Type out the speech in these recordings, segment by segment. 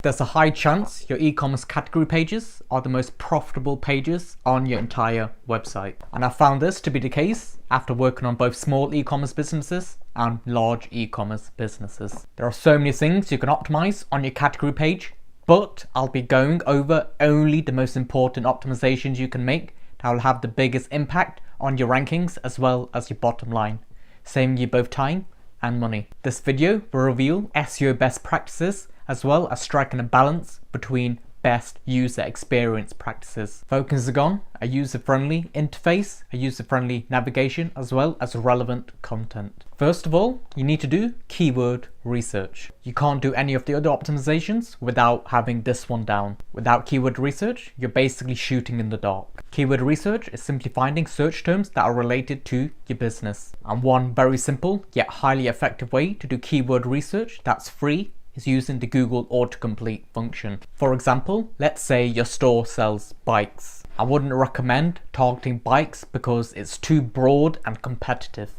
There's a high chance your e-commerce category pages are the most profitable pages on your entire website. And I found this to be the case after working on both small e-commerce businesses and large e-commerce businesses. There are so many things you can optimize on your category page, but I'll be going over only the most important optimizations you can make that will have the biggest impact on your rankings as well as your bottom line, saving you both time and money. This video will reveal SEO best practices as well as striking a balance between best user experience practices, focusing on a user-friendly interface, a user-friendly navigation, as well as relevant content. First of all, you need to do keyword research. You can't do any of the other optimizations without having this one down. Without keyword research, you're basically shooting in the dark. Keyword research is simply finding search terms that are related to your business. And one very simple yet highly effective way to do keyword research that's free is using the Google autocomplete function. For example, let's say your store sells bikes. I wouldn't recommend targeting bikes because it's too broad and competitive.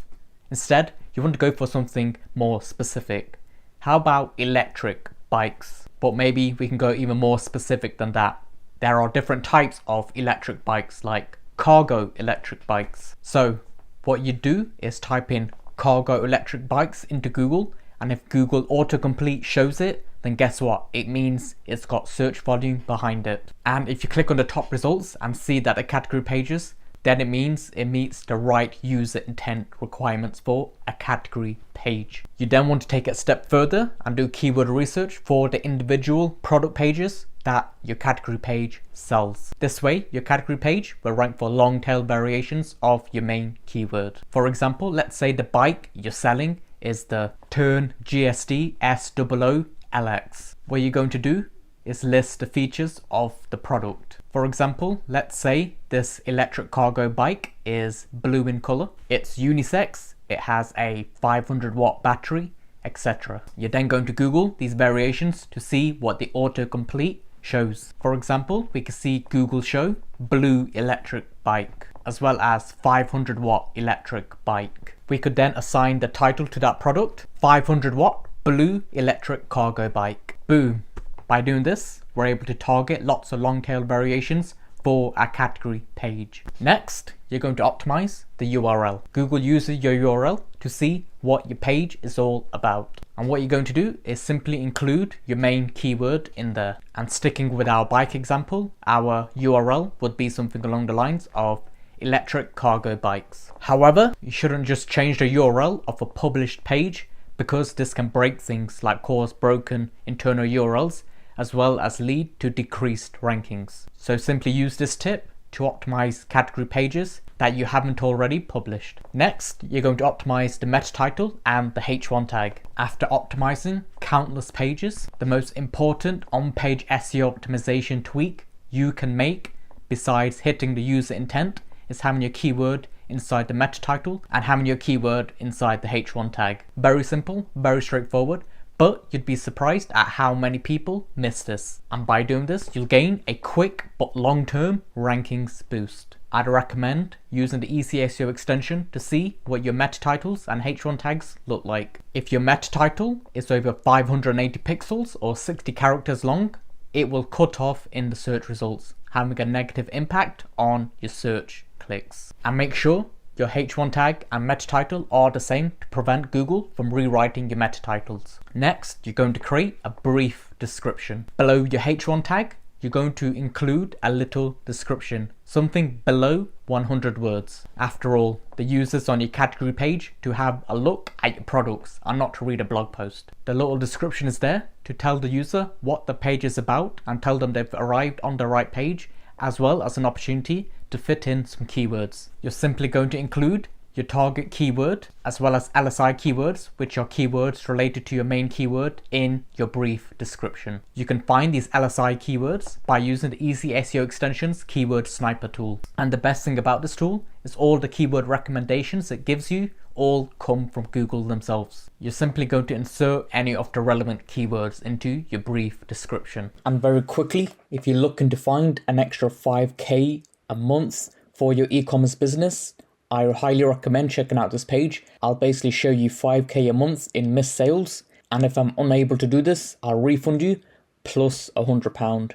Instead, you want to go for something more specific. How about electric bikes? But maybe we can go even more specific than that. There are different types of electric bikes, like cargo electric bikes. So what you do is type in cargo electric bikes into Google, and if Google autocomplete shows it, then guess what? It means it's got search volume behind it. And if you click on the top results and see that the category pages, then it means it meets the right user intent requirements for a category page. You then want to take it a step further and do keyword research for the individual product pages that your category page sells. This way, your category page will rank for long tail variations of your main keyword. For example, let's say the bike you're selling is the Turn GSD S00 LX. What you're going to do is list the features of the product. For example, let's say this electric cargo bike is blue in color, it's unisex, it has a 500-watt battery, etc. You're then going to Google these variations to see what the autocomplete shows. For example, we can see Google show blue electric bike as well as 500-watt electric bike. We could then assign the title to that product, 500-watt blue electric cargo bike. Boom. By doing this, we're able to target lots of long tail variations for our category page. Next, you're going to optimize the URL. Google uses your URL to see what your page is all about. And what you're going to do is simply include your main keyword in there. And sticking with our bike example, our URL would be something along the lines of electric cargo bikes. However, you shouldn't just change the URL of a published page, because this can break things like cause broken internal URLs as well as lead to decreased rankings. So simply use this tip to optimize category pages that you haven't already published. Next, you're going to optimize the meta title and the H1 tag. After optimizing countless pages, the most important on-page SEO optimization tweak you can make, besides hitting the user intent, is having your keyword inside the meta title and having your keyword inside the H1 tag. Very simple, very straightforward, but you'd be surprised at how many people miss this. And by doing this, you'll gain a quick but long-term rankings boost. I'd recommend using the Easy SEO extension to see what your meta titles and H1 tags look like. If your meta title is over 580 pixels or 60 characters long, it will cut off in the search results, having a negative impact on your search clicks. And make sure your H1 tag and meta title are the same to prevent Google from rewriting your meta titles. Next, you're going to create a brief description. Below your H1 tag, you're going to include a little description, something below 100 words. After all, the users on your category page to have a look at your products and not to read a blog post. The little description is there to tell the user what the page is about and tell them they've arrived on the right page, as well as an opportunity to fit in some keywords. You're simply going to include your target keyword as well as LSI keywords, which are keywords related to your main keyword, in your brief description. You can find these LSI keywords by using the Easy SEO extension's keyword sniper tool. And the best thing about this tool is all the keyword recommendations it gives you all come from Google themselves. You're simply going to insert any of the relevant keywords into your brief description. And very quickly, if you're looking to find an extra 5k a month for your e-commerce business, I highly recommend checking out this page. I'll basically show you 5k a month in missed sales, and if I'm unable to do this, I'll refund you plus £100.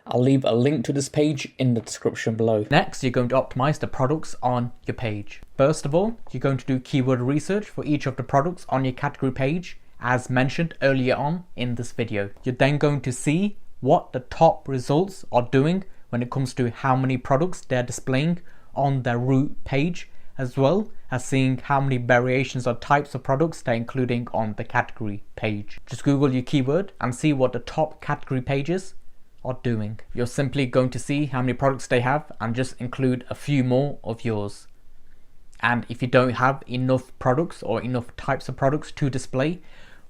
I'll leave a link to this page in the description below. Next, you're going to optimize the products on your page. First of all, you're going to do keyword research for each of the products on your category page, as mentioned earlier on in this video. You're then going to see what the top results are doing when it comes to how many products they're displaying on their root page, as well as seeing how many variations or types of products they're including on the category page. Just Google your keyword and see what the top category pages are doing. You're simply going to see how many products they have and just include a few more of yours. And if you don't have enough products or enough types of products to display,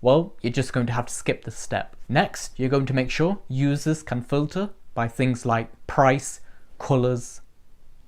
well, you're just going to have to skip this step. Next, you're going to make sure users can filter by things like price, colors,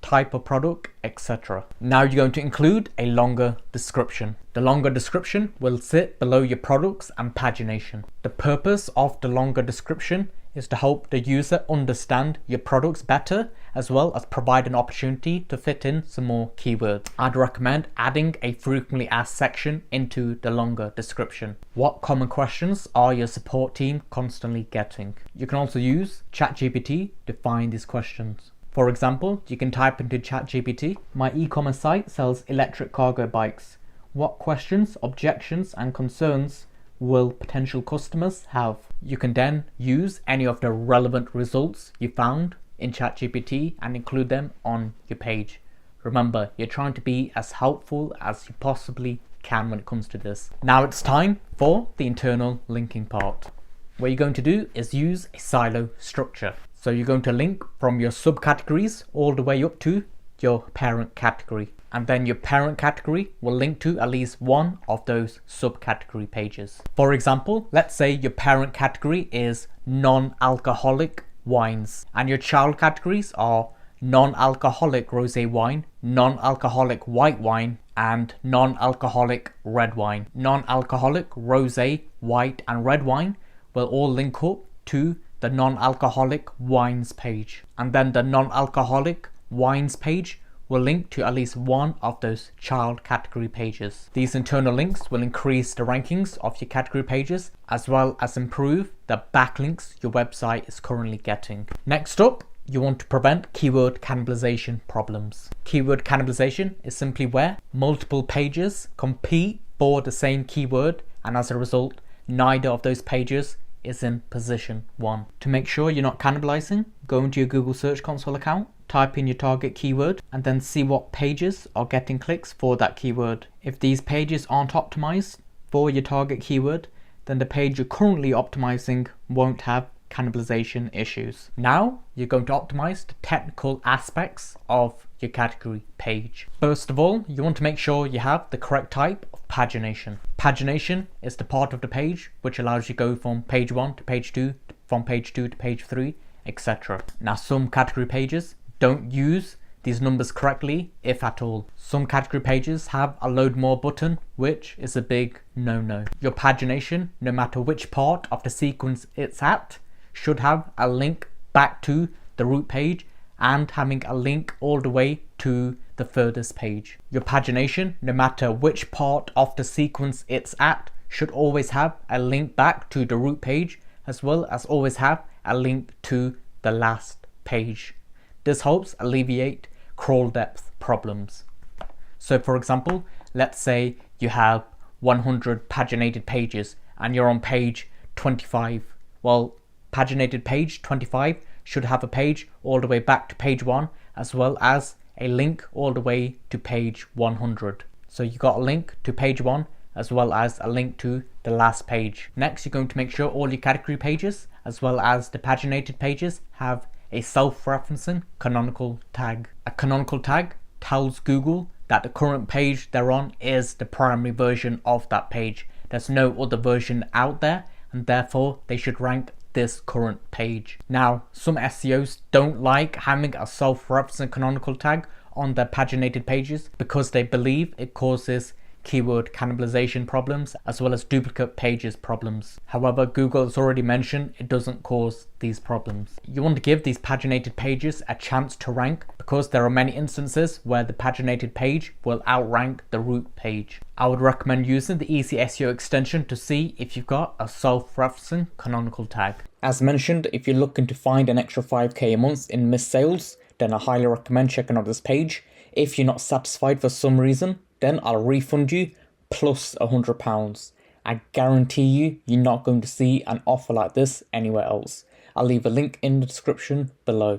type of product, etc. Now you're going to include a longer description. The longer description will sit below your products and pagination. The purpose of the longer description is to help the user understand your products better, as well as provide an opportunity to fit in some more keywords. I'd recommend adding a frequently asked section into the longer description. What common questions are your support team constantly getting? You can also use ChatGPT to find these questions. For example, you can type into ChatGPT, "My e-commerce site sells electric cargo bikes. What questions, objections, and concerns will potential customers have?" You can then use any of the relevant results you found in ChatGPT and include them on your page. Remember, you're trying to be as helpful as you possibly can when it comes to this. Now it's time for the internal linking part. What you're going to do is use a silo structure. So you're going to link from your subcategories all the way up to your parent category. And then your parent category will link to at least one of those subcategory pages. For example, let's say your parent category is non-alcoholic wines and your child categories are non-alcoholic rosé wine, non-alcoholic white wine, and non-alcoholic red wine. Non-alcoholic rosé, white, and red wine will all link up to the non-alcoholic wines page, and then the non-alcoholic wines page will link to at least one of those child category pages. These internal links will increase the rankings of your category pages, as well as improve the backlinks your website is currently getting. Next up, you want to prevent keyword cannibalization problems. Keyword cannibalization is simply where multiple pages compete for the same keyword, and as a result, neither of those pages is in position 1. To make sure you're not cannibalizing, go into your Google Search Console account, type in your target keyword, and then see what pages are getting clicks for that keyword. If these pages aren't optimized for your target keyword, then the page you're currently optimizing won't have cannibalization issues. Now you're going to optimize the technical aspects of your category page. First of all, you want to make sure you have the correct type of pagination. Pagination is the part of the page which allows you to go from page 1 to page 2, from page 2 to page 3, etc. Now some category pages don't use these numbers correctly, if at all. Some category pages have a load more button, which is a big no-no. Your pagination, no matter which part of the sequence it's at, should have a link back to the root page and having a link all the way to the furthest page. Your pagination, no matter which part of the sequence it's at, should always have a link back to the root page, as well as always have a link to the last page. This helps alleviate crawl depth problems. So for example, let's say you have 100 paginated pages and you're on page 25. Well, paginated page 25 should have a page all the way back to page 1, as well as a link all the way to page 100. So you got a link to page 1 as well as a link to the last page. Next, you're going to make sure all your category pages as well as the paginated pages have a self-referencing canonical tag. A canonical tag tells Google that the current page they're on is the primary version of that page. There's no other version out there, and therefore they should rank this current page. Now, some SEOs don't like having a self-referencing canonical tag on their paginated pages because they believe it causes keyword cannibalization problems as well as duplicate pages problems. However, Google has already mentioned it doesn't cause these problems. You want to give these paginated pages a chance to rank because there are many instances where the paginated page will outrank the root page. I would recommend using the Easy SEO extension to see if you've got a self-referencing canonical tag. As mentioned, if you're looking to find an extra 5k a month in missed sales, then I highly recommend checking out this page. If you're not satisfied for some reason, then I'll refund you plus £100. I guarantee you're not going to see an offer like this anywhere else. I'll leave a link in the description below.